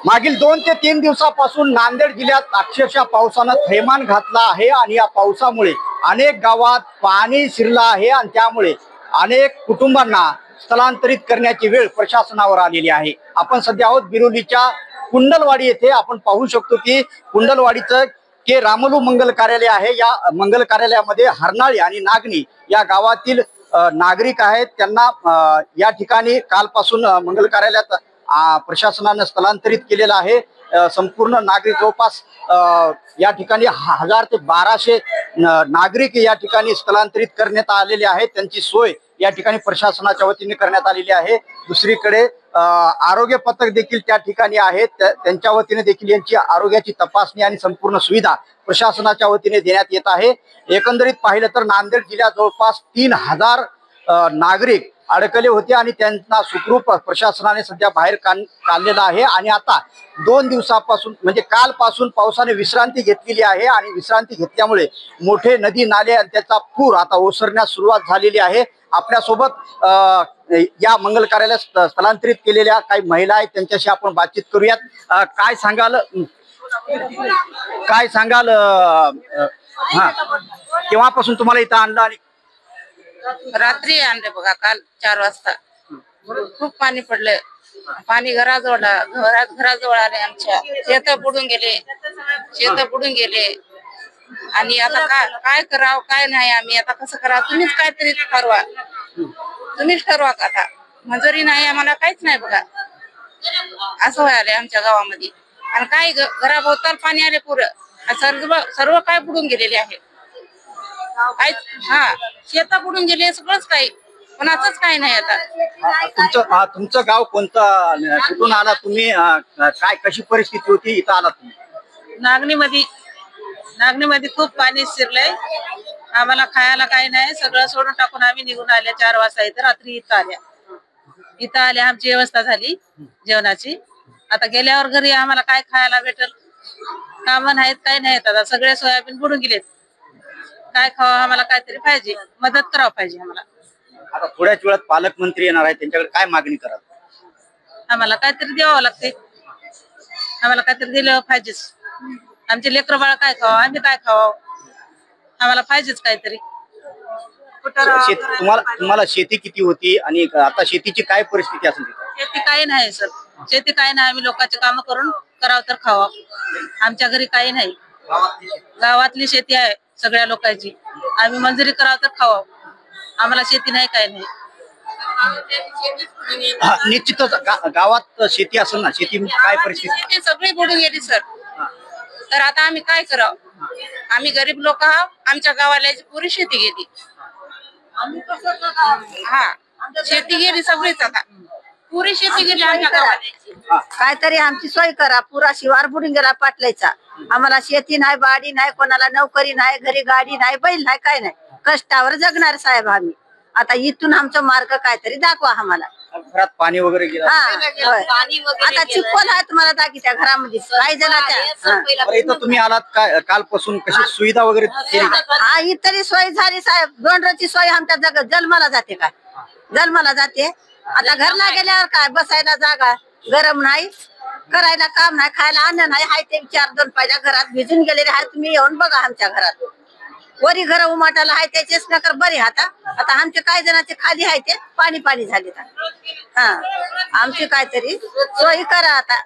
मागील 2 ते 3 दिवसापासून नांदेड जिल्ह्यात अक्षरशः पावसानं थैमान घातला आहे आणि या पावसामुळे अनेक गावात पाणी शिरलं आहे आणि त्यामुळे अनेक कुटुंबांना स्थलांतरित करण्याची वेळ प्रशासनावर आलेली आहे। आपण सध्या आहोत बिरोलीच्या कुंडलवाडी येथे। आपण पाहू शकतो की कुंडलवाडीचं के रामलू मंगल कार्यालय आहे। या मंगल कार्यालयामध्ये हरनाळी आणि नागणी या गावातील नागरिक आहेत। त्यांना या ठिकाणी कालपासून मंगल कार्यालयात प्रशासनाने स्थलांतरित केलेलं आहे। संपूर्ण नागरिक जवळपास या ठिकाणी 1000 ते 1200 नागरिक या ठिकाणी स्थलांतरित करण्यात आलेले आहेत। त्यांची सोय या ठिकाणी प्रशासनाच्या वतीने करण्यात आलेली आहे। दुसरीकडे आरोग्य पथक देखील त्या ठिकाणी आहेत। त्यांच्या वतीने देखील यांची आरोग्याची तपासणी आणि संपूर्ण सुविधा प्रशासनाच्या वतीने देण्यात येत आहे। एकंदरीत पाहिलं तर नांदेड जिल्ह्यात जवळपास 3000 नागरिक अडकले होते आणि त्यांना सुखरूप प्रशासनाने सध्या बाहेर काढलेलं आहे। आणि आता 2 दिवसापासून म्हणजे कालपासून पावसाने विश्रांती घेतलेली आहे आणि विश्रांती घेतल्यामुळे मोठे नदी नाले आणि त्याचा पूर आता ओसरण्यास सुरुवात झालेली आहे। आपल्यासोबत या मंगल कार्यालयात स्थलांतरित केलेल्या काही महिला आहेत, त्यांच्याशी आपण बातचीत करूयात। काय सांगाल हा केव्हापासून तुम्हाला इथं आणलं? आणि रात्री आणले बघा, काल 4 वाजता खूप पाणी पडले। पाणी घराजवळ आले, आमच्या शेत बुडून गेले आणि आता काय करावं काय नाही, आम्ही आता कसं करावं? तुम्हीच काहीतरी ठरवा, तुम्हीच ठरवा का? आता मंजुरी नाही आम्हाला, काहीच नाही बघा, असं व्हायलंय आमच्या गावामध्ये। आणि काय घराभोवताल पाणी आले, पुरं सर्व काय बुडून गेलेले आहे। हा शेता बुडून गेले, सगळंच काही, पण असंच काही नाही। आता तुमचं गाव कोणतं, कुठून आला तुम्ही, काय कशी परिस्थिती होती इथं आला तुम्ही? नागणीमध्ये खूप पाणी शिरलंय, आम्हाला खायला काही नाही, सगळं सोडून टाकून आम्ही निघून आले। 4 वाजता इथं रात्री इथं आल्या आमची व्यवस्था झाली जेवणाची। आता गेल्यावर घरी आम्हाला काय खायला भेटेल? कामं नाहीत, काही नाहीत। आता सगळे सोयाबीन बुडून गेलेत, काय खावं? आम्हाला काहीतरी पाहिजे, मदत करावं पाहिजे आम्हाला। आता थोड्याच वेळात पालकमंत्री येणार आहे, त्यांच्याकडे काय मागणी कराल? आम्हाला काहीतरी द्यावं लागते, आम्हाला काहीतरी दिलं पाहिजेच। आमचे लेकरं बाळ काय खावं, आम्ही काय खावं? आम्हाला पाहिजेच काहीतरी। तुम्हाला शेती किती होती आणि आता शेतीची काय परिस्थिती असेल? शेती काही नाही सर, शेती काही नाही। आम्ही लोकांचे काम करून करावं तर खावं, आमच्या घरी काही नाही। गावातली शेती आहे सगळ्या लोकांची, आम्ही मंजुरी करावं तर खावं, आम्हाला शेती नाही, काही नाही। निश्चितच गावात शेती असेल ना, शेती काय परिस्थिती? सगळी बुडून गेली सर, तर आता आम्ही काय करावं? आम्ही गरीब लोक आहोत, आमच्या गावाला पुरी शेती गेली। हा शेती गेली सगळीच, आता पुरी शेती गेली आमच्या गावाला। काहीतरी आमची सोय करा, पुरा शिवार बुडून गेला पाटलायचा। आम्हाला शेती नाही, बाडी नाही, कोणाला नोकरी नाही, घरी गाडी नाही, बैल नाही, काय नाही, कष्टावर जगणार साहेब आम्ही। आता इथून आमचा मार्ग काहीतरी दाखवा आम्हाला। घरात पाणी वगैरे गेलं? आता चिपकोल आहे तुम्हाला दाखी त्या घरामध्ये काही जणांच्या। इथं तुम्ही आलात काय कालपासून, कशी सुविधा वगैरे केली? हा इतरी सोय झाली साहेब, डोंगराची सोय आमच्या जन्माला जाते, काय जन्माला जाते। आता घरला गेल्यावर काय बसायला जागा, गरम नाही, करायला काम नाही, खायला अन्न नाही, हाय ते 4-2 पाहिजे घरात भिजून गेलेले आहे। तुम्ही येऊन बघा आमच्या घरात, वरी घर उमाटाला आहे त्याचेच नकर बरे आता। आता आमचे काही जणांचे खाली आहे ते पाणी झाले, हा आमची काहीतरी सोय करा आता।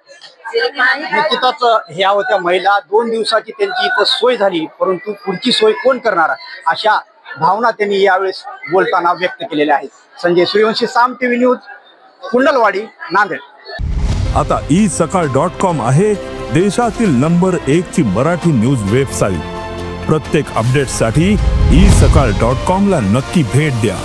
निश्चितच ह्या होत्या महिला, 2 दिवसाची त्यांची इथं सोय झाली, परंतु पुढची सोय कोण करणार अशा भावना त्यांनी यावेळेस बोलताना व्यक्त केलेल्या आहेत। संजय सूर्यवंशी, साम टीव्ही न्यूज, कुंडलवाडी, नांदेड। आता isakal.com आहे देशातील नंबर 1 ची मराठी न्यूज वेबसाईट। प्रत्येक अपडेटसाठी isakal.com ला नक्की भेट द्या।